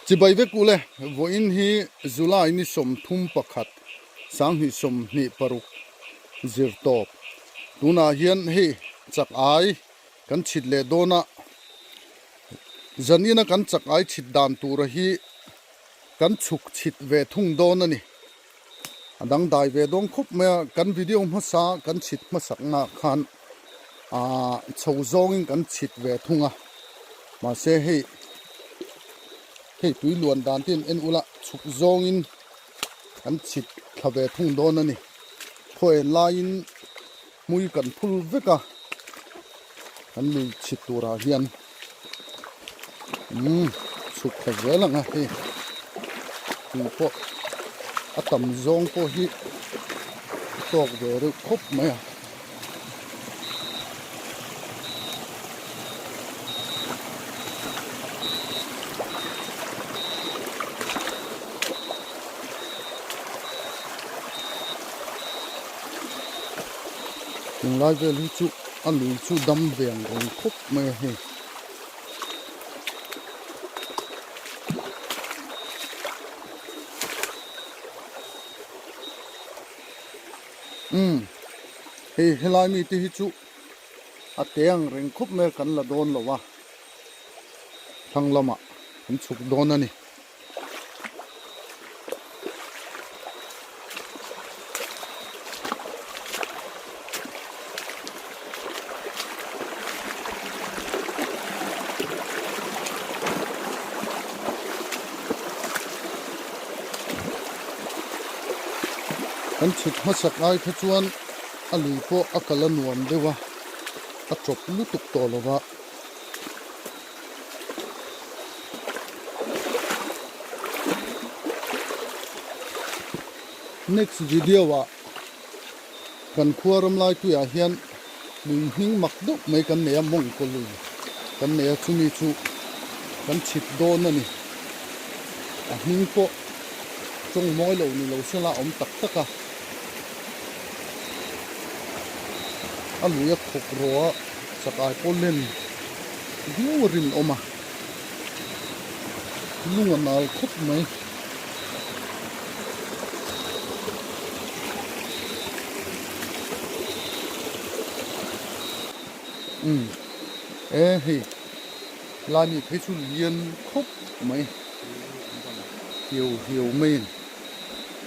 chỉ bay về cũ lệ vô in hi July ni som thum pakhat sang hi som ni paruk zir top tuna hian hi chak ai kan chit le dona zanina kan chak ai chit dan tur hi kan chuk chit ve thung don ani adang dai ve dong khup me kan video ma sa kan chit ma sak na khan chho zong in kan chit ve thunga ma se hi hei tui luan dan tin en ula chuk zong in kan chit thave thung don ani khoi lain mui kan phul veka kan lui chit tura hian chuk thave langa he tu po atam zong po hi tok ve ru khop maya lai về lưu chu ăn lưu chu đâm vàng còn khúc mê he he lai mi ti chu a tiang ring khúc mê kan la don lo wa thang lama kan chuk don ani kan chit ma sak ai kha chuan a lui po a kala nuam dewa a chop lu tuk to lova next video wa kan khuaram lai tu ya hian lui hing mak dok mai kan ne mong ko lui kan ne chumi chu kan chit don ani a hing po chung moi lo ni lo sela om tak taka aluya khok ro sakai polen durin oma lunga nal khop mai hi lani thấy chu liên khop mai hiểu hiểu men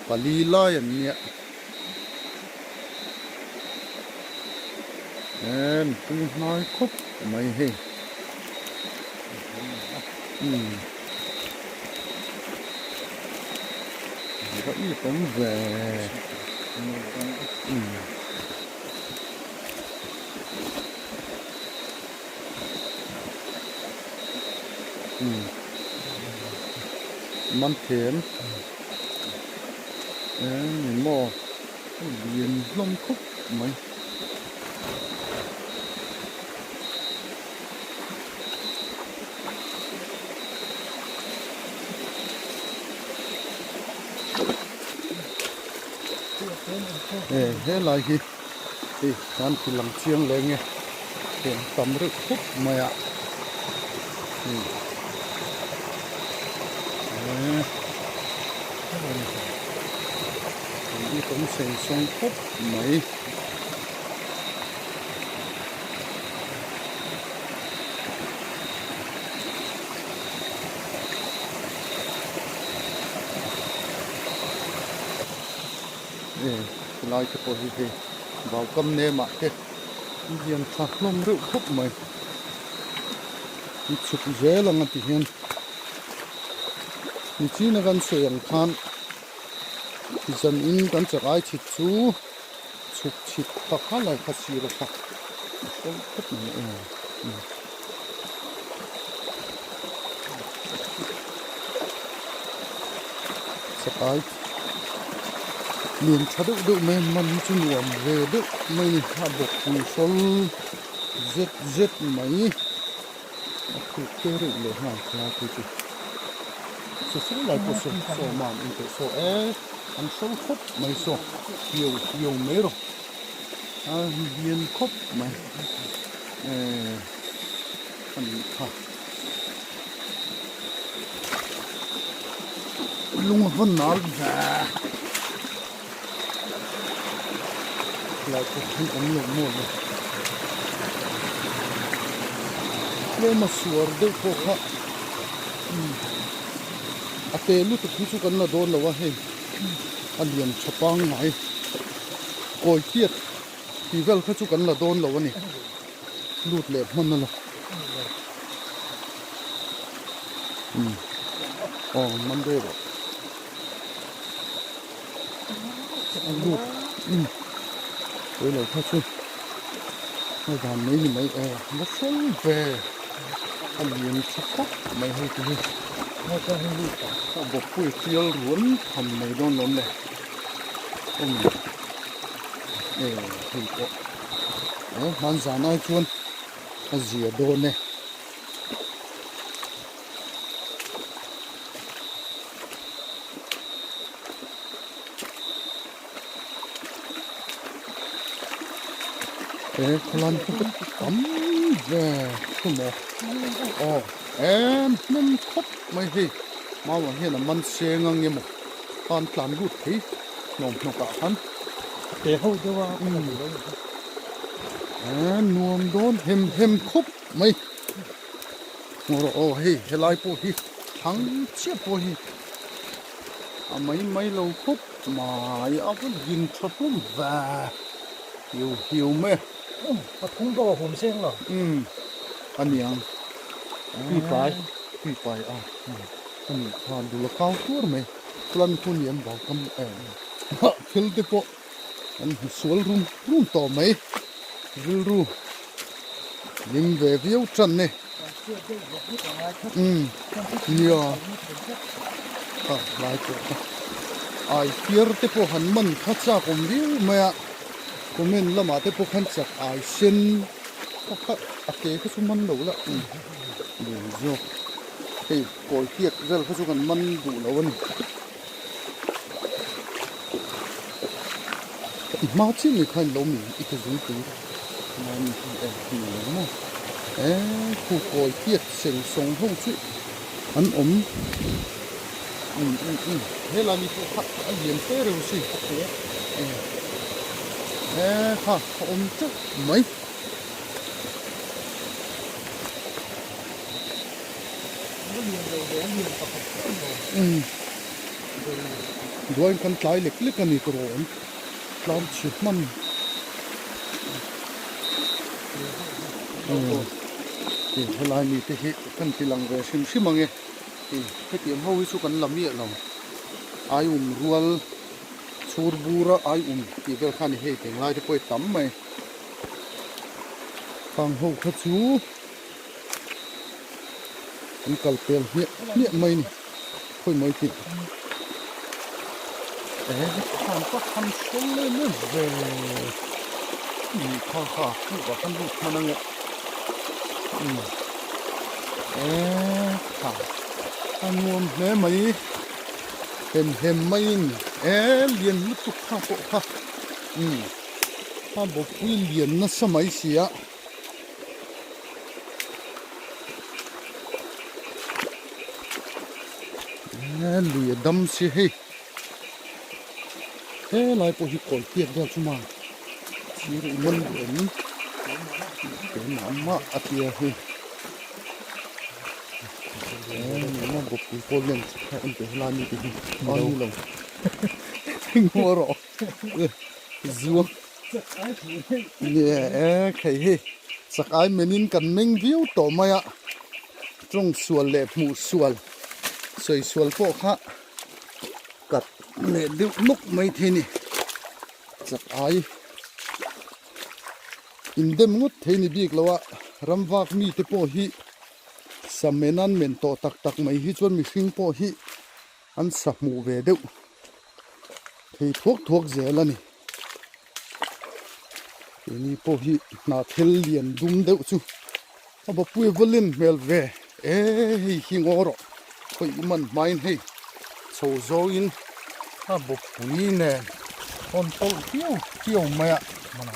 và li lai anh nhẹ em cũng nói khúc mày he vẫn tấm về man thiền em mò liền lông khúc mày thế lại gì thì anh chỉ làm chiêng lên nghe thì tầm rất khúc mày ạ đi cũng xây xong khúc mày lại cái bộ gì vào cầm nê mà thế hiện thật lông rượu khúc mày chụp dễ là ngắt hiện chỉ là con sợi ăn khan thì dân in con chợ ai chít chú chụp chít thật khá là khá xí rồi thật khúc này chợ ai liền chả được được men man chú nuông về được mình hạ bột cùi sol zết mấy cứ kêu đượcเลยha là cái gì số lại có số mà mình phải số ăn số khóc mấy số nhiều mấy rồi viên khóc mấy ăn ha lung van nal va lại có thấy ống lồng một này lên mà sủa đâu có khá à tê lúc tôi chú cần là đồn là vậy anh liền chụp băng này coi tiết thì vel chú cần là đồn là vậy này lút lệมันนั่นแหละอ๋อมันด้วยแบบลูกเดี๋ยวเราถ้าช่วยไม่ทำไม่หิไม่มาส่งไปอันเลี้ยงสักพักไม่ให้ทีไม่ก็ให้ลูกถ้าบอกคุยเที่ยวล้วนทำไม่โดนล้มเลยเห็นก็มันสานายชวนเสียโดนเนี่ยพลันก็ตั้มคุณหมอมันครบไม่ใช่มาว่าเห็นมันเสียงเงี้ยมั้งตอนหลังรูดที่นมกะหันเดี๋ยวเขาจะว่านวมโดนเห็มครบไม่โอ้เฮ้ยเฮลัยปูฮีทั้งเชี่ยปูฮีไม่เราครบมาเอาไปยิงทับปุ่มว่าหิวไหมปะทุ่งก็ว่าผมเสียงหรออันนี้พี่ไปอันนี้ทานดูละข้าวตัวไหมกลั่นคุณเยี่ยมบอกคำฟิลติโปอันสวนรุ่มต่อไหมวิลรูยิงเวียวจันเนี่ยเนี่ยหลายตัวไอเทียร์ติโปหันมันขัดจากผมวิวไหมก็เม่นละมาติโปขันจากไอเซนก็อาเกะก็สุมันดูละดูโย่เฮ้ยโกยเทียกเรื่องก็สุกันมันดูแล้ววันมาที่นี่ใครล้มอีกคนตีมันดีเลยมั้งผู้โกยเทียกเสียงทรงห้องชิอันเฮ้ยเรามีผู้ขัดเลี้ยงเต้เร็วสิค่ะจุ๊ไหมด้วยกันใจเล็กๆกันนี่กระโดดลองชิดมันเวลามีที่กันที่หลังเวชิมังเงี้ยให้เตรียมเอาไว้สู้กันลำเมียเราอายุรัวสูรบูระอายุที่เวลขันให้เก่งลายที่ไปตั้มไหมฟังหูขัดชูอันกัลเปลเนี่ยไม่นี่ค่อยไม่ติดทำก็ทำชนเลยเนี่ยข้าพูดว่าขันลูกมันนั่งเนี่ยค่ะอันนู้นแม่ไหมเห็มไม่เรียนลุกตุกข้าโปะค่ะถ้าบอกวิเรียนนะสมัยเสียเหลือดำสิลายพวกที่ก่อนเปียกเดียวชุ่มสีรุ่งมันเป็นน้ำมากอาเทียนี่มันบอกผู้คนเล่นแค่อันเป็นลานี่ที่อันนี้ลงงัวรอซัวเนี่ยใครสักไอ้เมนินกันเมงวิวต่อมาอะตรงส่วนเล็บหมูส่วนส่วนพวกฮะกัดเล็บดิ้วนุกไม่ทีนี่สักไอ้อินเดมงดเทนี่บีกแล้วว่ารำวักมีแต่พวกฮีสมัยนั้นเมนโตตักไม่ฮีจนมีฟิงพวกฮีอันสับหมูเวเดวที่ทวกเจแล้วนี่นี่พวกฮีนาเทลเลียนดุมเดวจูเอาไปปุยวลินเมลเวฮิงอรอไปมันไม่ให้โซโซอินเอาไปปุยเนี่ยคนโตเที่ยวไม่อะมัน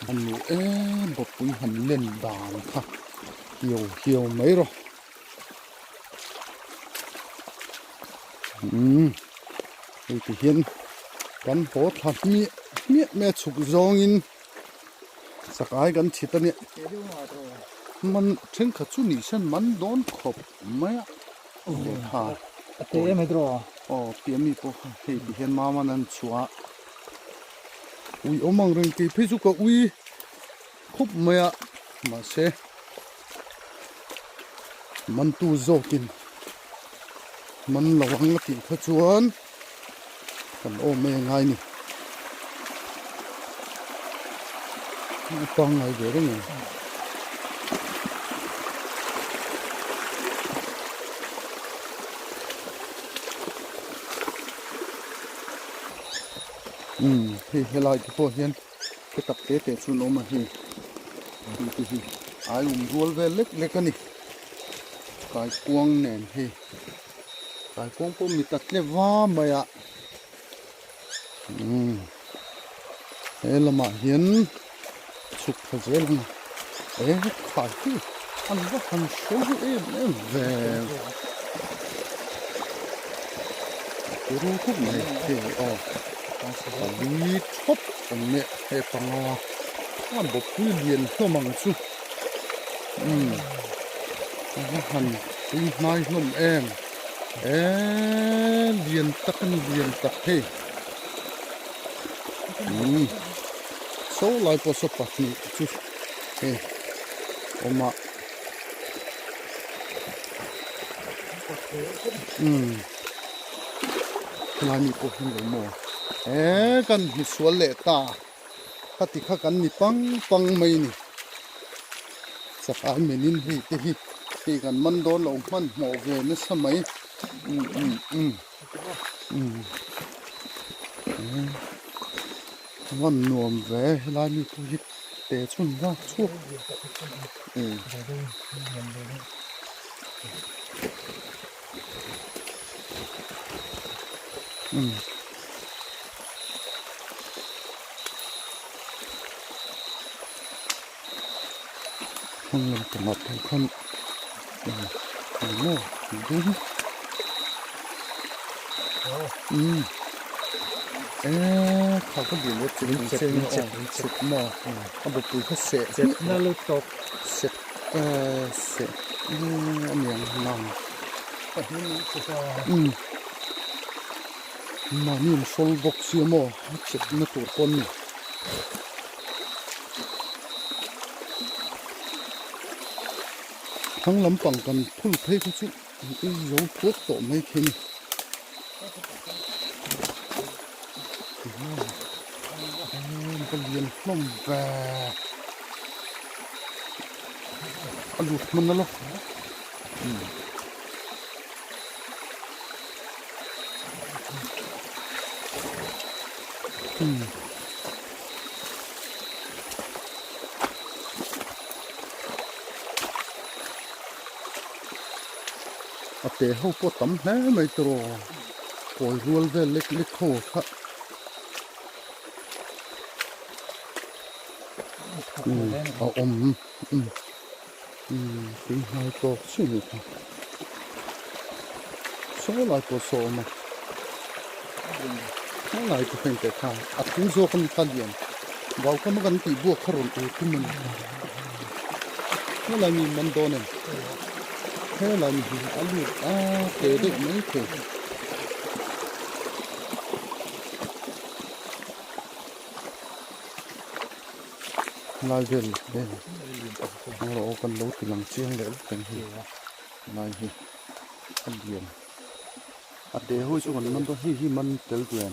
อันนู้บอกปุยหันเล่นด่างค่ะเหี่ยวไม่หรอ thì hiện gắn hố thật miết mẹ chụp rong in sắc ai gắn chỉ tên mình trên cả chú nị sen mình đón khop mày ha Te me dro. PM mi po thì hiện mà anh chua ui omang rừng cái phía trước ui khop mày mà sẽ mình tu zokin mình là hoàng tiền phát chuan còn ôm mẹ ngay nè con này về đấy nhỉ thì lại cái phố hiền cái tập tế tế xuống nó mà thì ai ruột về lếch lếch cái này cái quăng nền thì cái quăng po mi tắt le va mày ạ thế là mà hiền chụp phải dễ lắm ấy phải chứ ăn có ăn số em về cái rú thuốc này thì đi chốt còn mẹ hay bằng ăn bột quy liền cho bằng su hành đi mai nôm em liền tắc thế số lại có số bạc nhỉ chứ mà lại mi có hình cái mồ cần mi xuân lệ ta các tí khác cần mi băng mây nè sắc ai mình in thì cần mân đón lòng mân mồ về nó sao mấyวันนวมแหวลายมีผู้ยิดแต่ชุนว่าชั่วห้องมันจะมาทางขั้นโน่ดูเขาก็อยู่ว่าจะเจ็บมากเขาบอกปุ๋ยเขาเสร็จน่าลุกตกเสร็จอันนี้นองมานี่มันโซลบ็อกซ์ยังมั้งเจ็บมาตัวคนนี่ทั้งลำปังกันพุ่งเพลเขาชุดอีโย่พวกโตไม่เข็นก็เรียนล่มแวอรุณมันนั่นหรอเตะเขาปวดตั้มแน่ไม่ตรอปล่อยรัวเวเล็กเขาค่ะเอาถึงหายตัวสิ่งนี้ค่ะโซ่ลายตัวโซ่มาไม่ลายตัวเป็นแต่ข้าถึงโซ่คนขัดเย็นเราก็มากันตีบวกขรุ่นตัวทุ่มมันไม่ลายมีมันโดนเองแค่ลายมีอันนี้เตะได้ไม่เตะลายเวลเรากันรู้ถึงหลังเชียงเลยเป็นเหตุลายเหตุอันเดียนเดี๋ยวช่วงนั้นต้องที่มันเติร์ดเวียน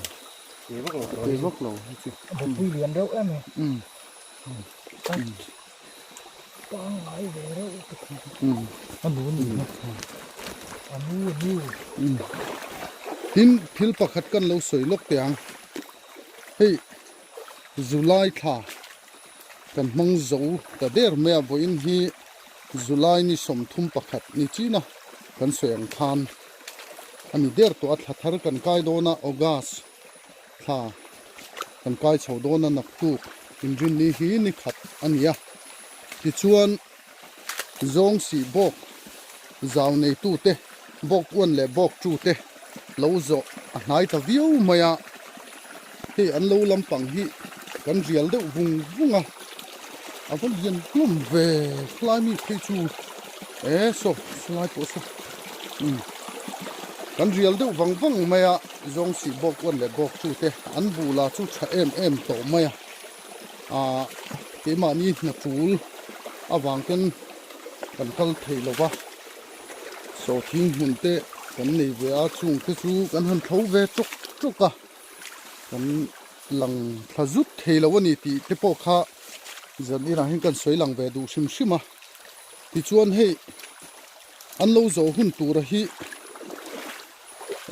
เดี๋ยวพวกเราจริงผมคุยเรียนเร็วเอ็มปังไหลเร็วอันนู้นอันนู้นหินพิลปักขัดกันเราสวยลกเตียงเฮ้ยจุไลท่ากันมังโจแต่เดี๋ยวเมื่อวันนี้จุไลนี่สมทุมปักขัดนี่จีน่ะกันสวยอังคารอันนี้เดี๋ยวตัวอัฐทารกันไกโดนะออกัสท่ากันไกชาวโดนะนักตุกอินจุนนี่ฮีนี่ขัดอันนี้ที่ชวนจงสีบอกเจ้าในตู้เตะบอกอ้วนและบอกจูเตะ lâu zo nai ta view maya he an lo lampang hi kan rial deuh vung vunga a van lian plum ve fly mi phei chu so slai po so kan rial deuh wang wang maya zong si bok wan le bok chu te an bu la chu tha em to maya ke ma ni na chul awang kan kal thei lowa so thing hun te kan nei ve a chung te chu kan han tho ve chuk chuka kan lang thazut thei lawani ti te po kha zan ira hin kan soi lang ve du sim sima ti chuan hei an lo zo hun tur hi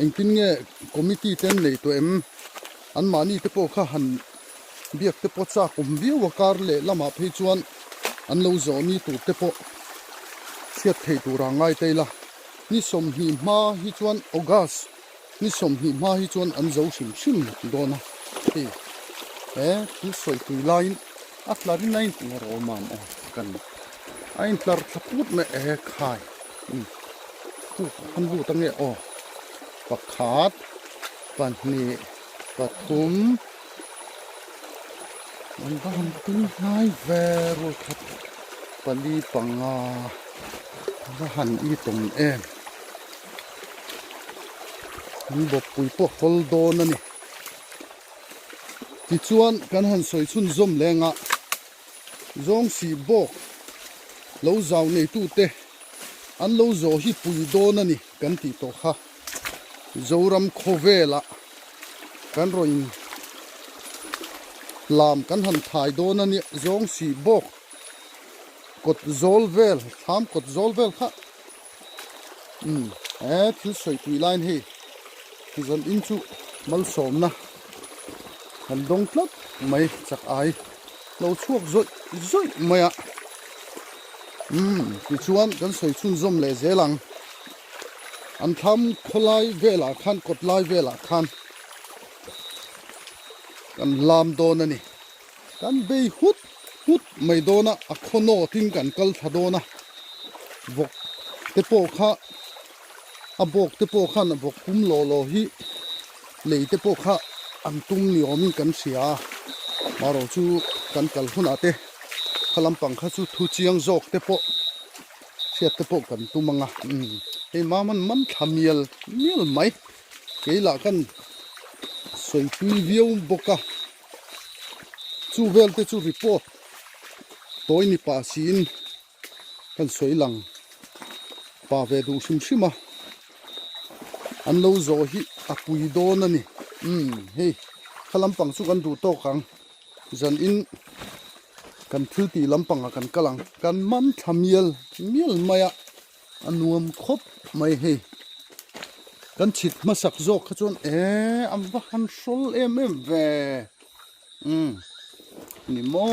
engtin nge committee ten nei to em an mani te po kha han biak te po cha kum bi wakar le lama phei chuan an lo zo ni tur te po siat thei tur angai teila ni som hi ma hi chuan august ni som hi ma hi chuan an zo sim sim dona ti ti soi tui line atlari nine ro man kan ain tlar thaput me khai han bu tange pakhat panni pathum man ban tin hai veru khat pali panga ra han I tum em ni bo pui po hol don ani ti chuan kan han soi chun zom lenga zong si bok lo zaw nei tu te an lo zo hi pui don ani kan ti to kha zoram khovela kan roin lam kan han thai don ani zong si bok kot zolvel tham kot zolvel kha thil soi tui line hi ki zan in chu mal som na han dong tlat mai chak ai lo chuak zoi maya ti chuan kan soi chun zom le zelang an tham kholai vela khan kot lai vela khan kan lam don ani kan bei hut mai dona a khono tin kan kal thadona bok te po kha a bok te po khan a bok kum lo hi lei te po kha an tum ni omi kan sia maro chu kan kal huna te khalampang kha chu thu chiang jok te po siat te po kan tumanga he man thamial mial mai keila kan soi tui viau boka chu vel te chu report toy ni pa sin kan soi lang pa ve du sim sima an lo zo hi apui don ani hei khalampang chu kan du to kang zan in kan thil ti lampang kan kalang kan man thamial mial maya anuam khop mai hei kan chit masak zok kha chon am va han sol em ve ni mo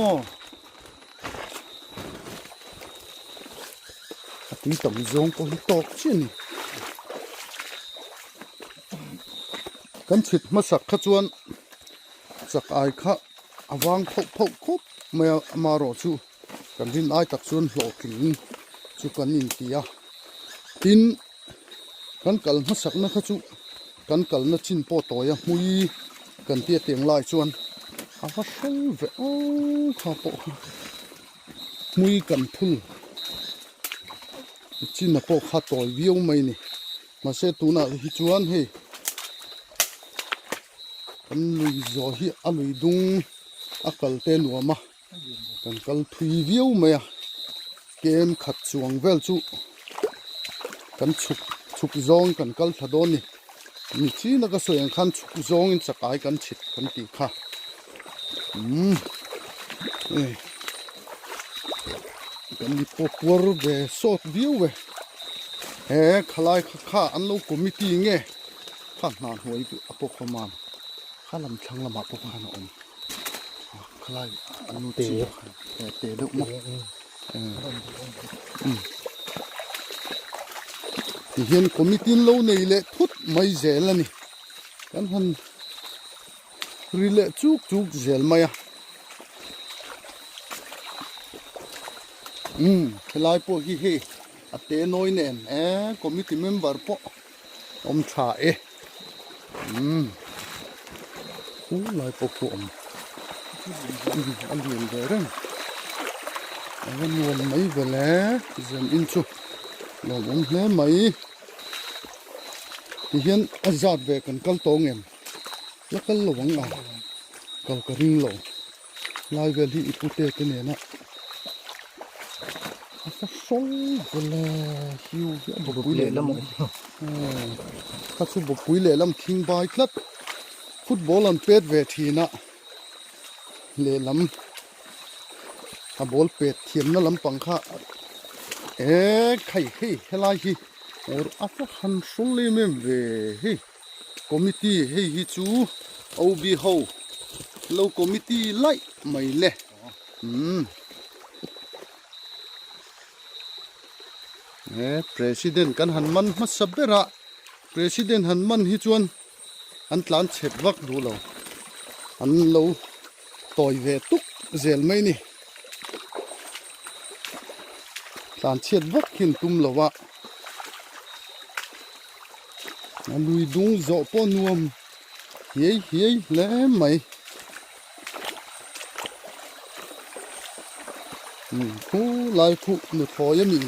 ati tam zong ko hi tok chini kan chit masak kha chuan chak ai kha awang phok khop mai amaro chu kan rin ai tak chuan hlo tling chu kan in tia tin kan kal masak na kha chu kan kal na chin po toya hui kan tia teng lai chuan awa hel ve kha po hui kan phul chin na po kha toy viu mai ni ma se tu na hi chuan he kan lui zo hi a lui dung akal te nuama kan kal thui viu mai a kem khat chuang vel chu kan chuk zong kan kal thadon ni mi chi na ka soyang khan chuk zong in chakai kan chit kan ti kha kan ni popor ve sot viu ve khalai kha an lo committee nge kha na hoi apo khaman khalam thang lama po khan om khalai anu te duk mo thì hiện committee lâu này lệ thút mấy dễ là nè kan han rile chuk zel maya lai po hi he ate noi nen committee member po om tha lại bộ cuộn ăn liền về đó ăn nguồn mấy về lẽ dần in chụp là muốn lẽ mấy thì hiện ăn giọt về cần câu tố em nó cái lỗ vắng à câu cái ring lỗ lại về thì ít tê cái này nè nó sống về lẽ hiu cái bộ quý lệ lắm các số bộ quý lệ lắm king by club football on pet về thì nè lệ lắm à ball pet thiểm nó lắm bằng khá khai hay là hi or apa han sole mem về hi committee hi chú ob ho low committee lại mày lẹ president kan han man ma sabera president han man hi chuan an tlan chet vak du lo an lo toy ve tuk zel mai ni tlan chet vak hin tum lowa an lui dung zo po nuam hiei le mai khu lai khu nu thoya mi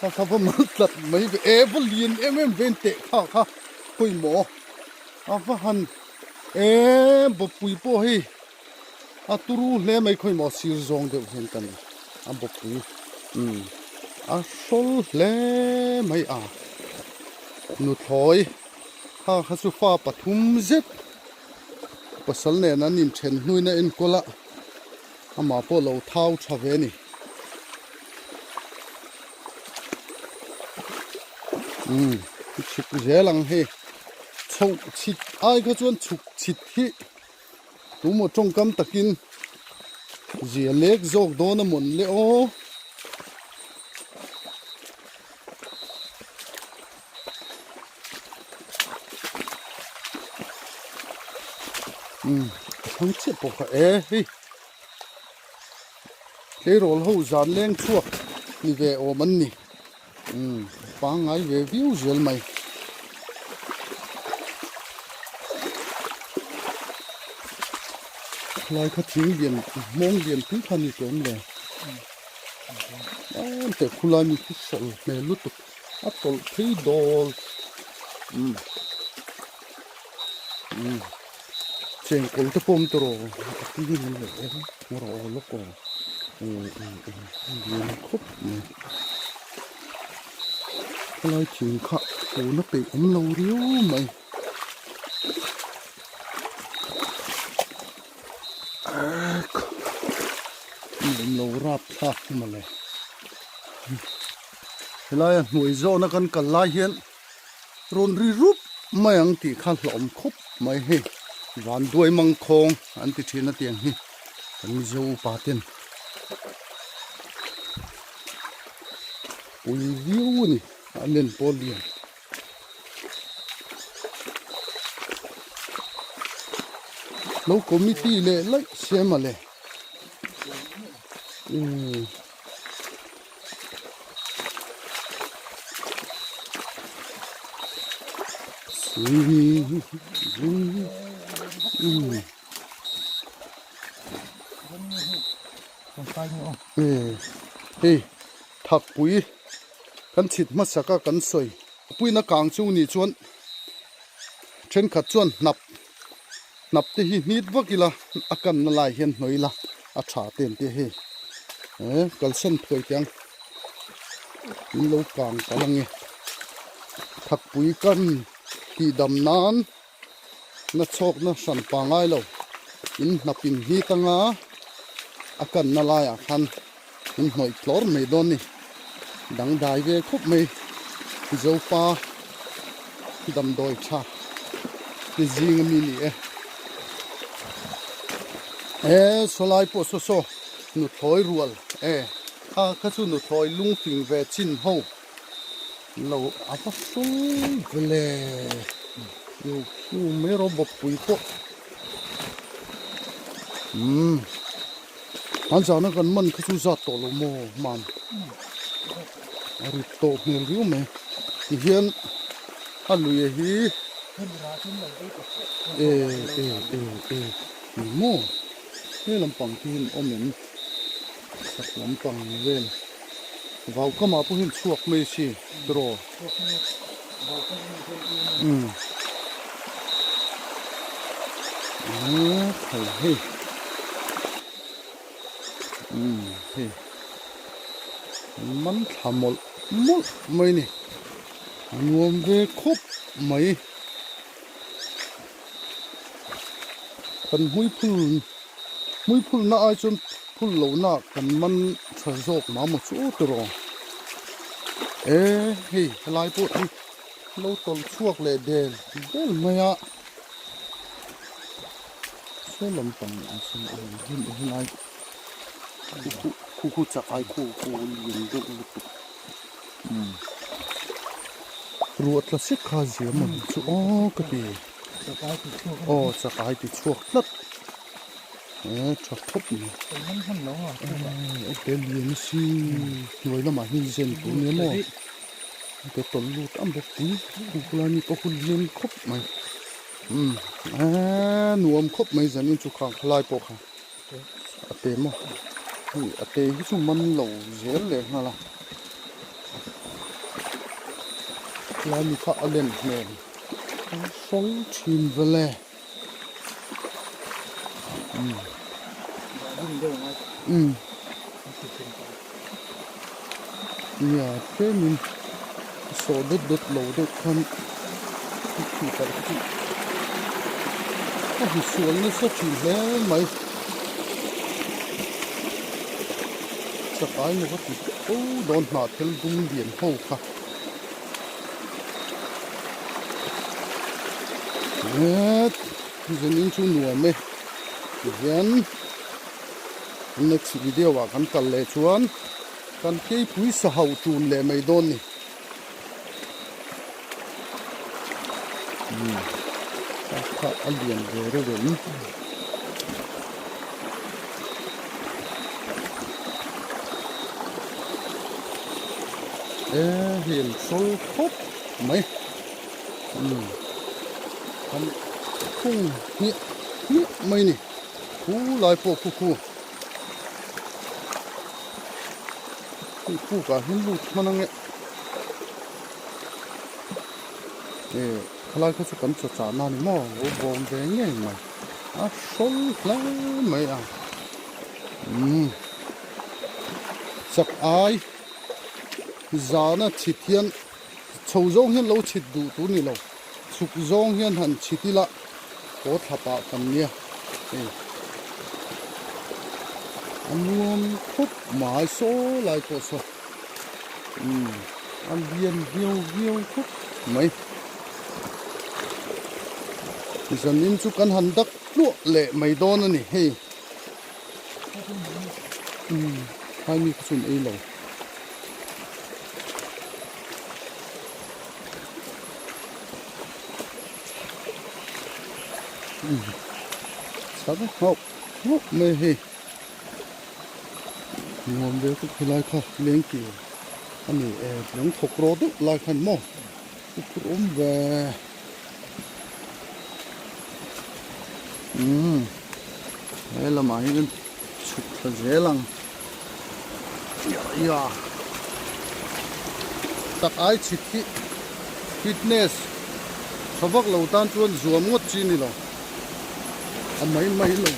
ta fa ma tat mai ve evelyn vente kha koi mo afa han bo pui po hi aturu le mai khoi mo sir zong de hen kan a bo pui a sol le mai a nu thoi ha su fa pathum zet pasal ne na nim chen hnui na in kola ama po lo thau thave ni chuk zelang he chou chit ai ka chuan chuk chit hi tu mo trong kam takin zia lek zok do na mon le o không chết bộ khẽ hi cái rồi hậu dàn lên chuột đi về ôm anh nè ba ngày về view rồi mày lại khát tiếng điện mong điện thứ thân đi cũng được để khu lai mình cứ sợ mẹ lút tục áp tổ thấy đồ trên cổ tập ôm tro cái gì nữa em nó rồi lúc cổ điện khúc này lại chịu khát cổ nó bị lâu riếu mày lâu rap thắt mà này lại nuôi gió nó cần cần lại hiện rôn ri rúp mày ăn thì khát lỏm khúc mày he van đuôi măng khong anh thì trên nó tiền hi cần dâu ba tiền ui view nè anh lên po liền lâu committee lệ lấy xem mà lệ thạc bụi kan chít mất saka kan soi bụi na càng chu ni chuan trên khát chuan nạp te hi nít vakila akan na lai hian hnoi la a tha ten te hi kal san thoi kyang in lo càng kalange thak pui kan hi dam nan na chok na san pa ngai lo in napin hi tanga akan na lai a khan in hnoi tlor me don ni dang dai ve khup me zo pa dam doi cha ki jing mi ni solai po so nu thoi rual kha chu nu thoi lung phing ve chin ho lo apa sul vele eu me robo pui po han sa na kan man kha chu za to lo mo man ari to ngel riu me hian alu hi ขึ้นมาขึ้นเลยไอ้ตัว เอมีโม่นี่ลำปังที่อมเหม็นสักลำปังเวลเราก็มาพูดชวกไม่สิตรอ พวกนี้เราก็มีคนอื่น เฮ้ยเฮ้ยมันทำหมดไหมนี่รวมเวครบไหมกันหุ้ยพุ่นน่าจนพุ่นเหล่าน่ากันมันสะสกมาหมดสู้ตรอเฮ้ยลายพวกนี้เราตลช่วงเลยเดลไหมอะเส้นลำปังอันซึ่งเห็นลายคู่จะไอคู่ยิงดุรัวทละสิกขาเสียมันสู้ก็ดี จะกลายเป็นช่วง จะกลายเป็นช่วงลัดชักทบนี่ เป็นมันทำน้องอ่ะ เดี๋ยวเลี้ยงสิหน่วยละมาหินเส้นตัวนี้มั้งเดี๋ยวตอนลูกอันแบบนี้กูลานี่ก็คุณเลี้ยงครบไหมหนูอมครบไหมจะนี่จุกข้างลายปกค่ะเต็มอ่ะเต็มที่สุดมันเหล่าเสียเลยนั่นล่ะลายมีข้าวเล่นแม่สองทีมไปเลย ยิ่งเดินมา อย่าเพิ่มโซดุดโหลดคันที่ไปที่ก็สวนนี่สักทีแล้วไหมสกายมันก็ติดโดนหนาเทลดุงเดียนเข้าค่ะจะนิ่งชูหนัวไหมยัน next video ว่ากันกันเลยชวนกันเกี่ยพุ้ยสาวจูนเลยไม่โดนนี่ถ้าอันเดียนเรื่องเรื่องเห็นโซ่ครบไหมทำพุ่งนี่ไม่นี่คู่ลายพวกคู่กับเห็นลูกมันนั่งเนี่ยคลายเขาจะกันจัดจานนั่นมั้งโอ้บงเด้งยังไงสนแล้วไหมสักไอจานะชิดเฮียนชาวจงเฮียนเราชิดดูตัวนี้เราสุกจงเฮียนหันชิดที่ละโคตรทับปะกันเนี่ยอันนู้นคุบหมายโซ่ลายก็โซ่อันเดียนเหี่ยวคุบไหมฉันนินสุกันหันดักลวกเละไม่โดนนี่เฮ้ยให้มีกระสุนเอเลยสักหกไม่เฮ้ยงอมเด็กก็ลายค่ะเลี้ยงกี่อันนี้เลี้ยงถกโรดลายขันหม้อคุมเวละมาให้กันสุกกระเจลังอย่าตักไอชิดที่ฟิตเนสเขาบอกเราตั้งชวนสวมงดจีนี่หรออันไม่เลย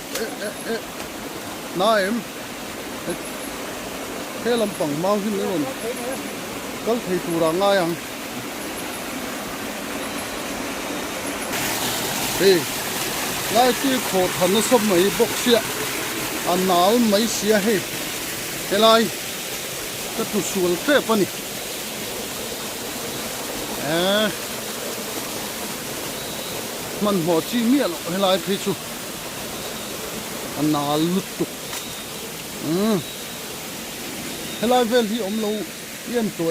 นายแค่ลำปังเมาขึ้นนี่มันก็ใช้ตัวร่างง่ายยังเฮ้ยไล่ที่โคตรทันสมัยบกเสียอันนั้นไม่เสียเฮ้ยอะไรก็ถูกส่วนเท่ปะนี่มันหัวจีเมียหรอกอะไรพี่ชูอันนั้นลุดตุกอะไรเวลที่อมเราเยี่ยมตัว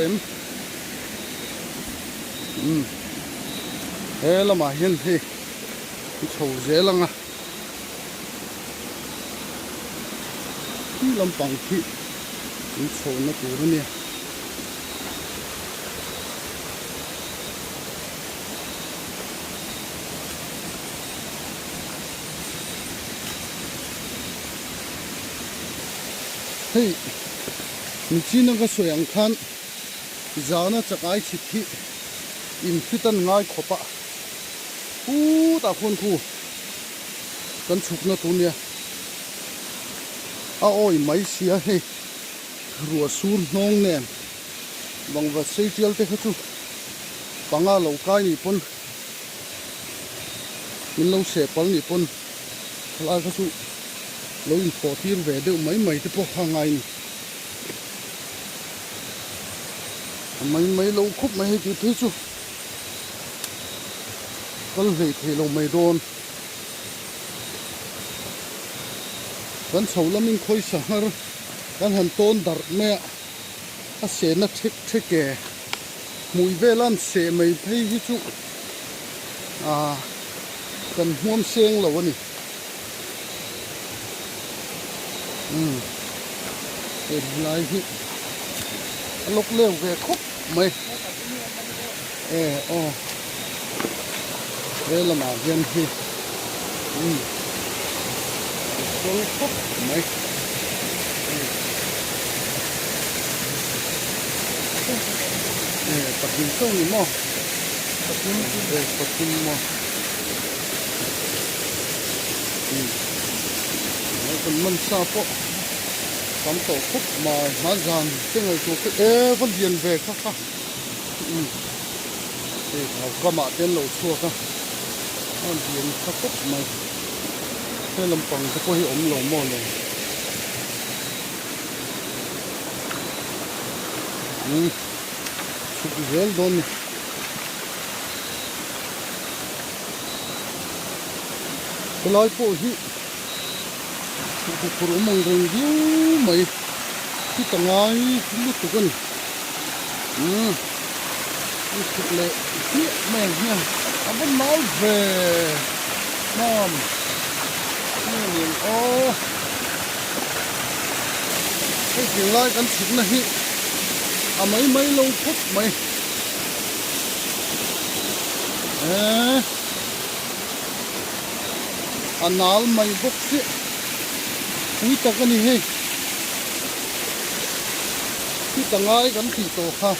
ละมาเห็นที่โชว์เจลังที่ลำปังที่โชว์นักตัวเนี่ย hei mi chi na ka soyang khan zana chakai chi thi in fitan ngai khopa u ta khun khu kan chuk na tu nia a oi mai sia he rùa sur nong nen bang va sei tial te khachu panga lo kai ni pon min lo se pal ni pon khala khachu lo in pho tir ve de mai te po hangai ni mai lo khup mai ki thu chu kal ve the lo mai don kan cholamin khoi sahar kan han ton dar me a se na thek ke mui velan se mai thei hi chu kan huam seng lo ani lai hi lok leo ve khop mai là mà viên hi lok khop mai patin song ni mo patin mo con mân sa po cắm tổ khúc mà má giàn cái người chủ cái vẫn điền về khác khác thì học qua mạ tên lẩu chua cả vẫn điền khác khúc mà cái làm bằng cái coi ống lẩu mò này chụp dễ luôn cái lái po hi ku mong rong diu mai ki tangai lu tu kan ku le ki me nha abon mau ve nam ni o cái chuyện lai kan chụp na hi mấy lâu phút mày anal mày bốc xị quý ta cái này hay quý ta ngay gắn thì tổ ha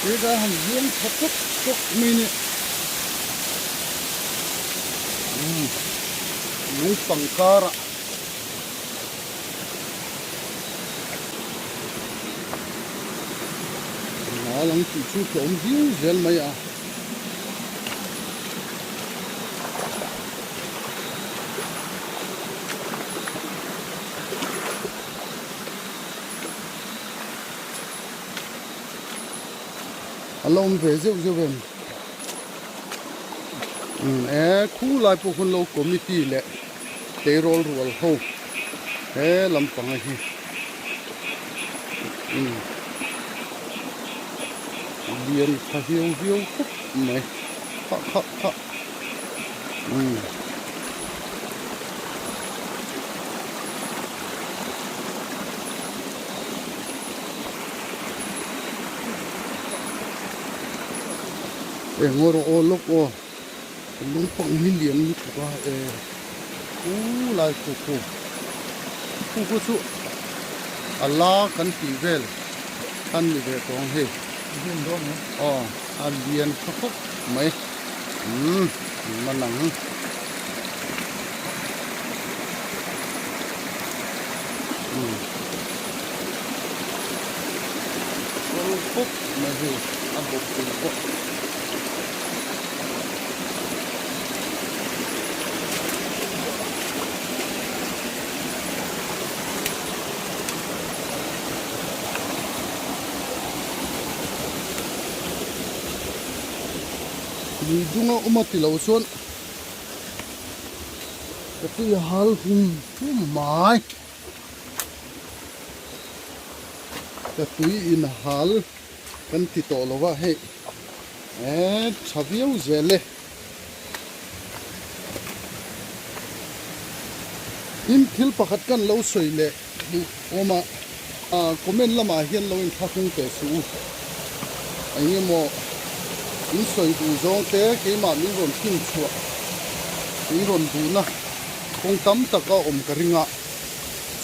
thế ra hàng riêng thật tốt tốt mini những bằng cara nó lăng chỉ chú trộm díu dễ mày à alom về rượu về khu lại bộ phận lâu committee lệ payroll roll ho làm bằng này điền thà hiu khúc này khọ ngồi ô lúc ô lúng phẳng minh điểm như thế qua lại khu chú Allah kan tivel kan ni ve tong he alien khóc mấy mà nắng khóc mà gì ăn bột khóc đi dunga umati lo son cái hal mai cái túi in hal kan ti to lo wa he chaviu zele in thil pakhat kan lo soi le oma comment lama hian lo in thakung te su ai mo in soi du zong te ke ma mi ron tin chua ke ron du na kong tam ta ka om ka ringa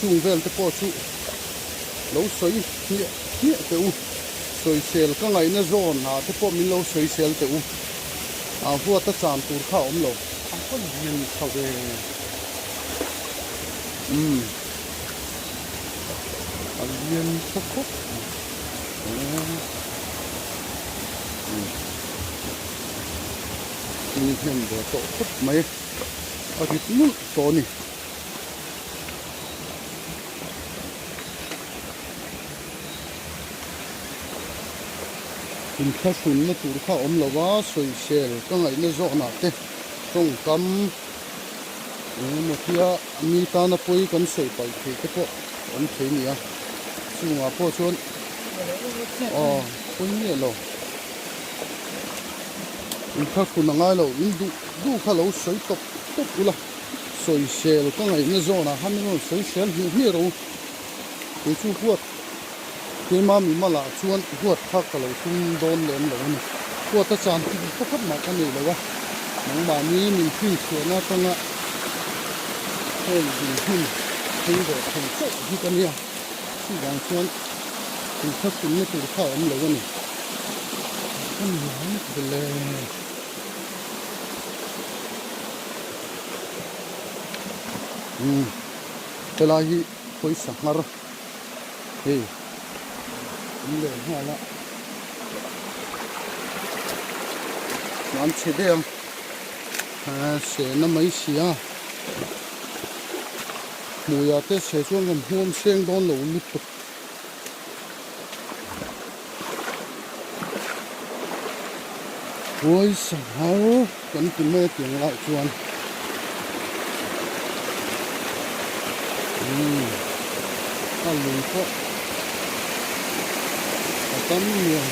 chung vel te po chu lâu soi nhẹ teu soi sel ka ngai na zone na te po min lâu soi sel teu vua ta chan tur kha om lo con nhìn khẩu về viên khóc khócนี่เห็นบ่โตปุ๊บไหมอาทิตย์นู้นโตนี่กินข้าวสุนนะตูข้าวอมละว่าสวยเชลก็ไงเนี่ยโจนาเต้ตรงกำเมื่อกี้มีตาหน้าปุยกันสวยไปที่ก็พออันเทียนี่อ่ะซึ่งว่าพอชวนอ๋อปุยเนี่ยเราอินข้าวสุนง่ายเราอินดูข้าวเราสวยตบกูละสวยเชลก็ไงเนี่ยโจนาฮันนี่สวยเชลนี่เราคือชูพวดที่มามีมาละชวนพวดพักกับเราทุ่งโดนเหลมเหลวนี่พวดตะจานที่ก็พัดมากันนี่เลยวะหนังบานนี้มีที่สวยนะตรงน่ะเฮ้ยดีขึ้นที่เด็กถึงโตที่กันเนี่ยที่อย่างชวนที่พักถึงไม่ถูกข้าวเหลวนี่ก็หนังไปเลยเวลาที่คุยสักมาเฮ้ยเลยฮะละมันเฉดยังเสียน้ำไม่เสียหมูยาเตะเสียช่วงกันห่วงเสียงโดนหลูลุกโอ้ยสาวกันกินไม่เตียงละชวนถ้าลุงก็ตั้มเนี่ย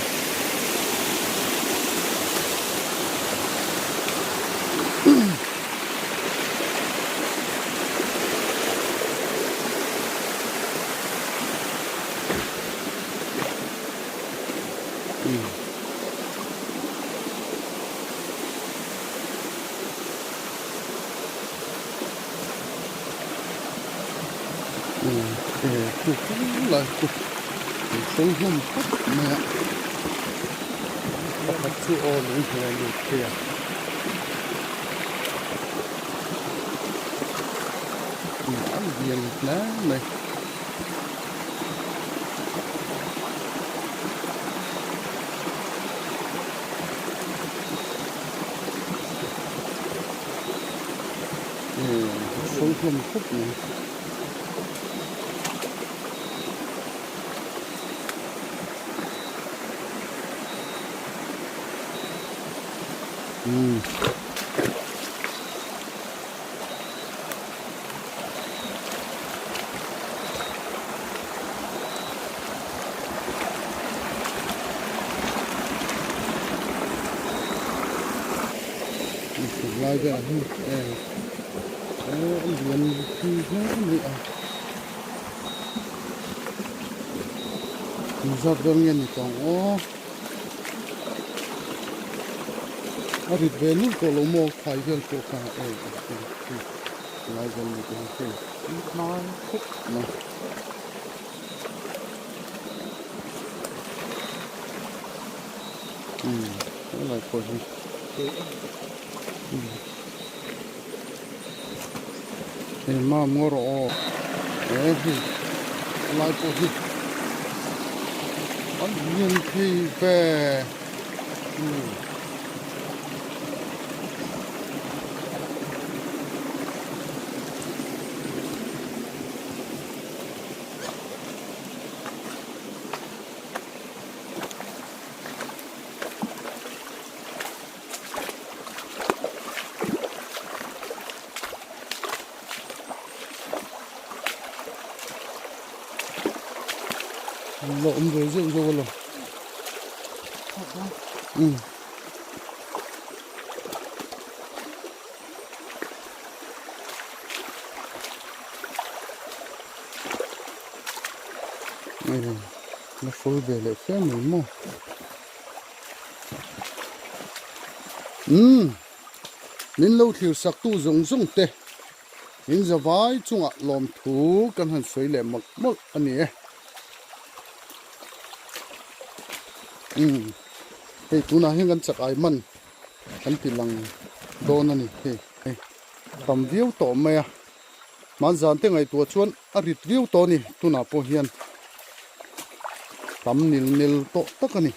ถูกเลยถูกตรงห้องปุ๊บเนี่ยปัจจุบันลุงเฮียลุงเฮียอันเดียนนะเลยตรงห้องปุ๊บเนี่ยลายแบบนี้เรียนที่นั่นนี่มีสักเรื่องเงี้ยนี่ต้องอาทิตย์เวนุก็ลงมอไฟเกินตัวกันลายแบบนี้ก็โอเคน้อยคุกนะอะไรคนนี้เห็นมามัวรอที่ลายตัวที่อันยังที่แปlo rồi rượu rồi lo nó phơi về lại phép mình mua nên lâu thiểu sắc tu dùng tê nên giờ vái chung ạ lòm thú cần hẳn suy lệ mực anh nhỉ hei tuna hi kan chak ai man kan pilang don ani hei tam viu to maya man zan te ngai tu chuan a rit viu to ni tuna po hian tam nil nil to takani